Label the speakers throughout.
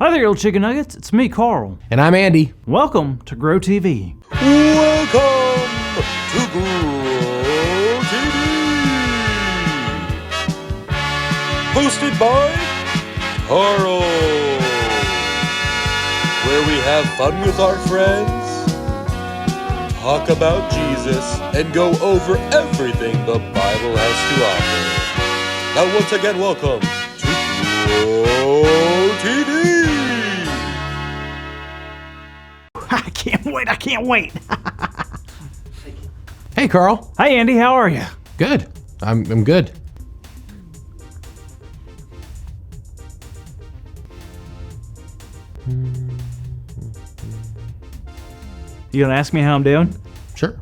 Speaker 1: Hi there, old chicken nuggets. It's me, Carl.
Speaker 2: And I'm Andy.
Speaker 1: Welcome to Grow TV.
Speaker 3: Welcome to Grow TV. Hosted by Carl. Where we have fun with our friends, talk about Jesus, and go over everything the Bible has to offer. Now once again, welcome to Grow TV.
Speaker 1: I can't wait.
Speaker 2: Hey, Carl.
Speaker 1: Hi, Andy. How are you?
Speaker 2: Good. I'm good.
Speaker 1: You gonna ask me how I'm doing?
Speaker 2: Sure.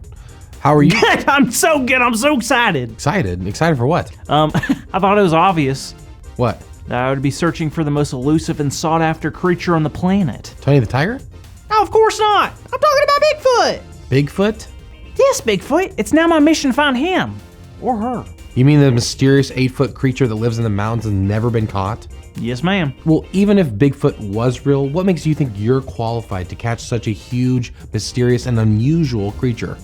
Speaker 2: How are you?
Speaker 1: I'm so good. I'm so excited.
Speaker 2: Excited? Excited for what?
Speaker 1: I thought it was obvious
Speaker 2: What?
Speaker 1: that I would be searching for the most elusive and sought-after creature on the planet.
Speaker 2: Tony the Tiger?
Speaker 1: No, of course not. I'm talking about Bigfoot.
Speaker 2: Bigfoot?
Speaker 1: Yes, Bigfoot. It's now my mission to find him or her.
Speaker 2: You mean the mysterious 8-foot creature that lives in the mountains and never been caught?
Speaker 1: Yes, ma'am.
Speaker 2: Well, even if Bigfoot was real, what makes you think you're qualified to catch such a huge, mysterious, and unusual creature?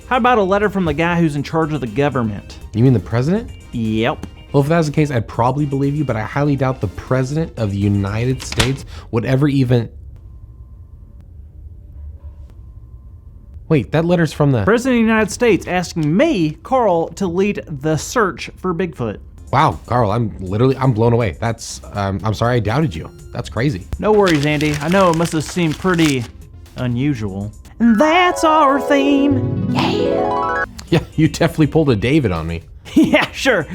Speaker 1: How about a letter from the guy who's in charge of the government?
Speaker 2: You mean the president?
Speaker 1: Yep.
Speaker 2: Well, if that was the case, I'd probably believe you, but I highly doubt the president of the United States would ever even... Wait, that letter's from the...
Speaker 1: President of the United States asking me, Carl, to lead the search for Bigfoot.
Speaker 2: Wow, Carl, I'm blown away. I'm sorry I doubted you. That's crazy.
Speaker 1: No worries, Andy. I know it must have seemed pretty unusual. And that's our theme. Yeah.
Speaker 2: Yeah, you definitely pulled a David on me.
Speaker 1: Yeah, sure.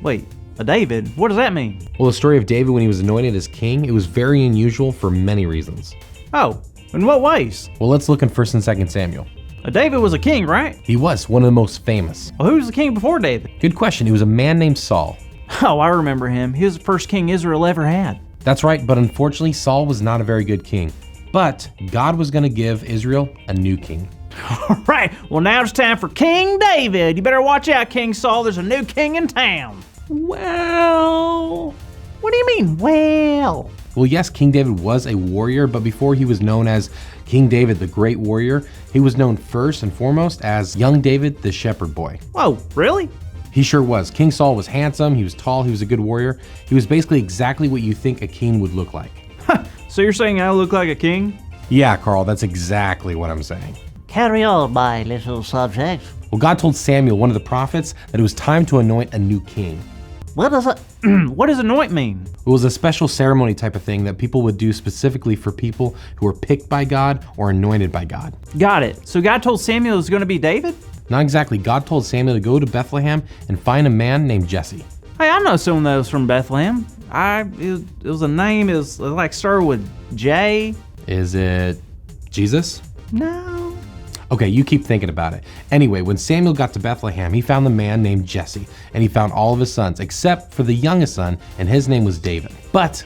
Speaker 1: Wait, a David? What does that mean?
Speaker 2: Well, the story of David when he was anointed as king, it was very unusual for many reasons.
Speaker 1: Oh, in what ways?
Speaker 2: Well, let's look in 1st and 2nd Samuel.
Speaker 1: A David was a king, right?
Speaker 2: He was one of the most famous.
Speaker 1: Well, who was the king before David?
Speaker 2: Good question. He was a man named Saul.
Speaker 1: Oh, I remember him. He was the first king Israel ever had.
Speaker 2: That's right, but unfortunately, Saul was not a very good king. But God was going to give Israel a new king.
Speaker 1: All right, well, now it's time for King David. You better watch out, King Saul. There's a new king in town. Well, what do you mean, well?
Speaker 2: Well, yes, King David was a warrior, but before he was known as King David the Great Warrior, he was known first and foremost as Young David the Shepherd Boy.
Speaker 1: Whoa, really?
Speaker 2: He sure was. King Saul was handsome, he was tall, he was a good warrior. He was basically exactly what you think a king would look like.
Speaker 1: So you're saying I look like a king?
Speaker 2: Yeah, Carl, that's exactly what I'm saying.
Speaker 4: Carry on, my little subject.
Speaker 2: Well, God told Samuel, one of the prophets, that it was time to anoint a new king.
Speaker 4: What does it?
Speaker 1: What does anoint mean?
Speaker 2: It was a special ceremony type of thing that people would do specifically for people who were picked by God or anointed by God.
Speaker 1: Got it. So God told Samuel it was going to be David?
Speaker 2: Not exactly. God told Samuel to go to Bethlehem and find a man named Jesse.
Speaker 1: Hey, I know someone that was from Bethlehem. It was a name, it was like started with J.
Speaker 2: Is it Jesus?
Speaker 1: No.
Speaker 2: Okay, you keep thinking about it. Anyway, when Samuel got to Bethlehem, he found the man named Jesse, and he found all of his sons, except for the youngest son, and his name was David. But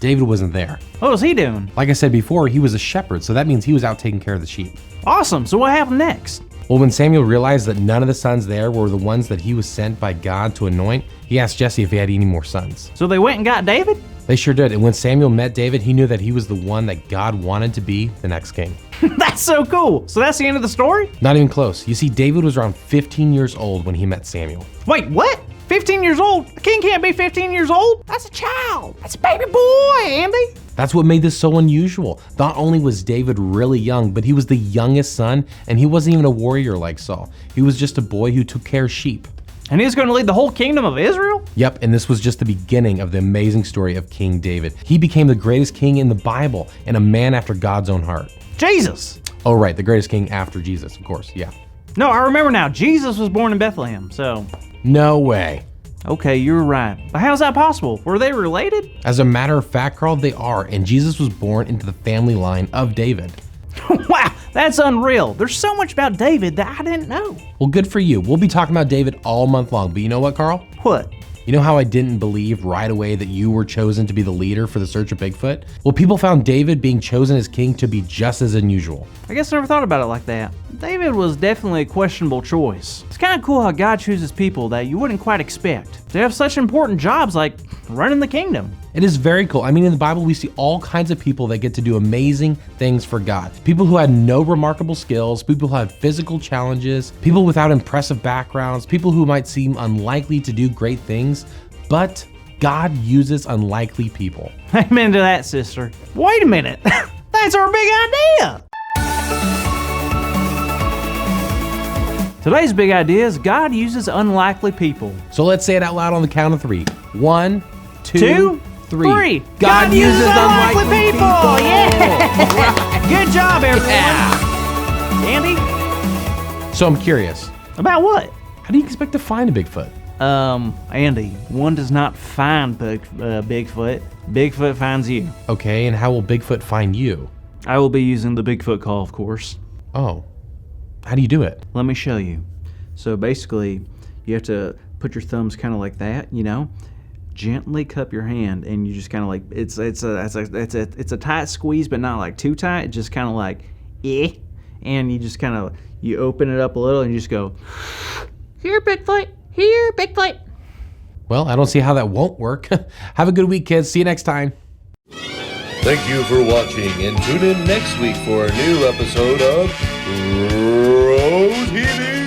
Speaker 2: David wasn't there.
Speaker 1: What was he doing?
Speaker 2: Like I said before, he was a shepherd, so that means he was out taking care of the sheep.
Speaker 1: Awesome. So what happened next?
Speaker 2: Well, when Samuel realized that none of the sons there were the ones that he was sent by God to anoint, he asked Jesse if he had any more sons.
Speaker 1: So they went and got David?
Speaker 2: They sure did, and when Samuel met David, he knew that he was the one that God wanted to be the next king.
Speaker 1: That's so cool. So that's the end of the story?
Speaker 2: Not even close. You see, David was around 15 years old when he met Samuel.
Speaker 1: Wait, what? 15 years old? A king can't be 15 years old? That's a child. That's a baby boy, Andy.
Speaker 2: That's what made this so unusual. Not only was David really young, but he was the youngest son, and he wasn't even a warrior like Saul. He was just a boy who took care of sheep.
Speaker 1: And he's going to lead the whole kingdom of Israel?
Speaker 2: Yep, and this was just the beginning of the amazing story of King David. He became the greatest king in the Bible and a man after God's own heart.
Speaker 1: Jesus.
Speaker 2: Oh, right, the greatest king after Jesus, of course, yeah.
Speaker 1: No, I remember now. Jesus was born in Bethlehem, so...
Speaker 2: No way.
Speaker 1: Okay, you're right. But how's that possible? Were they related?
Speaker 2: As a matter of fact, Carl, they are, and Jesus was born into the family line of David.
Speaker 1: Wow, that's unreal. There's so much about David that I didn't know.
Speaker 2: Well, good for you. We'll be talking about David all month long, but you know what, Carl?
Speaker 1: What?
Speaker 2: You know how I didn't believe right away that you were chosen to be the leader for the search of Bigfoot? Well, people found David being chosen as king to be just as unusual.
Speaker 1: I guess I never thought about it like that. David was definitely a questionable choice. It's kind of cool how God chooses people that you wouldn't quite expect to have such important jobs like running the kingdom.
Speaker 2: It is very cool. I mean, in the Bible, we see all kinds of people that get to do amazing things for God. People who had no remarkable skills, people who had physical challenges, people without impressive backgrounds, people who might seem unlikely to do great things, but God uses unlikely people.
Speaker 1: Amen to that, sister. Wait a minute. That's our big idea. Today's big idea is God uses unlikely people.
Speaker 2: So let's say it out loud on the count of 3. 1, 2, 3.
Speaker 1: God uses unlikely people. Yeah. Good job, everyone. Andy?
Speaker 2: So I'm curious,
Speaker 1: About what?
Speaker 2: how do you expect to find a Bigfoot?
Speaker 1: Andy, one does not find Bigfoot. Bigfoot finds you.
Speaker 2: Okay, and how will Bigfoot find you?
Speaker 1: I will be using the Bigfoot call, of course.
Speaker 2: Oh, how do you do it?
Speaker 1: Let me show you. So basically, you have to put your thumbs kind of like that, gently cup your hand, and you just kind of like it's a tight squeeze, but not like too tight. Just kind of like and you just kind of you open it up a little, and you just go, "Here, Bigfoot. Here, Bigfoot."
Speaker 2: Well, I don't see how that won't work. Have a good week, kids. See you next time.
Speaker 3: Thank you for watching, and tune in next week for a new episode of GrowZone.